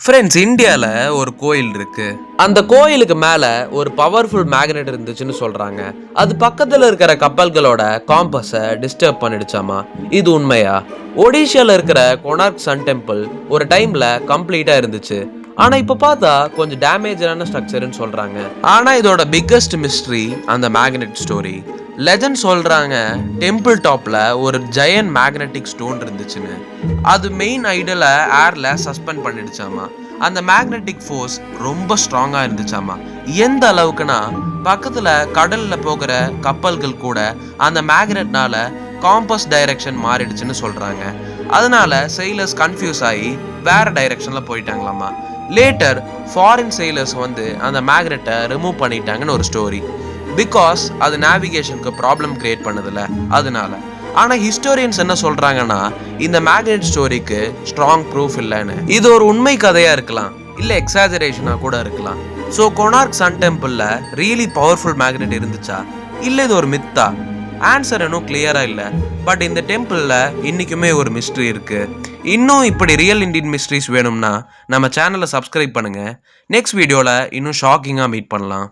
Friends, இந்தியால ஒரு கோயில் இருக்கு. அந்த கோயிலுக்கு மேல ஒரு பவர்ஃபுல் மேக்னெட் இருந்துச்சுன்னு சொல்றாங்க. அது பக்கத்துல இருக்கிற கப்பல்களோட காம்பஸை டிஸ்டர்ப் பண்ணிடுச்சாமா. இது உண்மையா? ஒடிஷால இருக்கிற கொனார்க் சன் டெம்பிள் ஒரு டைம்ல கம்ப்ளீட்டா இருந்துச்சு. ஆனா இப்ப பார்த்தா கொஞ்சம் டேமேஜான ஸ்ட்ரக்சர்னு சொல்றாங்க. ஆனா இதோட பிக்கஸ்ட் மிஸ்ட்ரி அந்த மேக்னெட் ஸ்டோரி. லெஜண்ட் சொல்றாங்க டெம்பிள் டாப்ல ஒரு ஜெயன்ட் மேக்னெட்டிக் ஸ்டோன் இருந்துச்சுன்னு. அது மெயின் ஐடலை ஏர்ல சஸ்பெண்ட் பண்ணிடுச்சாமா. அந்த மேக்னெட்டிக் ஃபோர்ஸ் ரொம்ப ஸ்ட்ராங்கா இருந்துச்சாமா. எந்த அளவுக்குன்னா பக்கத்துல கடல்ல போகிற கப்பல்கள் கூட அந்த மேக்னெட்னால காம்பஸ் டைரக்ஷன் மாறிடுச்சுன்னு சொல்றாங்க. அதனால செயிலர்ஸ் கன்ஃபியூஸ் ஆகி வேற டைரக்ஷன்ல போயிட்டாங்களாமா. லேட்டர் ஃபாரின் செயிலர்ஸ் வந்து அந்த மேக்னெட்டை ரிமூவ் பண்ணிட்டாங்கன்னு ஒரு ஸ்டோரி. பிகாஸ் அது நேவிகேஷனுக்கு ப்ராப்ளம் கிரியேட் பண்ணுதுல, அதனால. ஆனா ஹிஸ்டோரியன்ஸ் என்ன சொல்றாங்கன்னா இந்த மேக்னெட் ஸ்டோரிக்கு ஸ்ட்ராங் ப்ரூஃப் இல்லைன்னு. இது ஒரு உண்மை கதையா இருக்கலாம், இல்ல எக்ஸாஜரேஷனா கூட இருக்கலாம். ஸோ கொனார்க் சன் டெம்பிள்ல ரியலி பவர்ஃபுல் மேக்னெட் இருந்துச்சா, இல்ல இது ஒரு மித்தா? ஆன்சர் இன்னும் கிளியரா இல்ல. பட் இந்த டெம்பிள்ல இன்னைக்குமே ஒரு மிஸ்ட்ரி இருக்கு. இன்னும் இப்படி ரியல் இண்டியன் மிஸ்ட்ரிஸ் வேணும்னா நம்ம சேனலை சப்ஸ்கிரைப் பண்ணுங்க. நெக்ஸ்ட் வீடியோல இன்னும் ஷாக்கிங்கா மீட் பண்ணலாம்.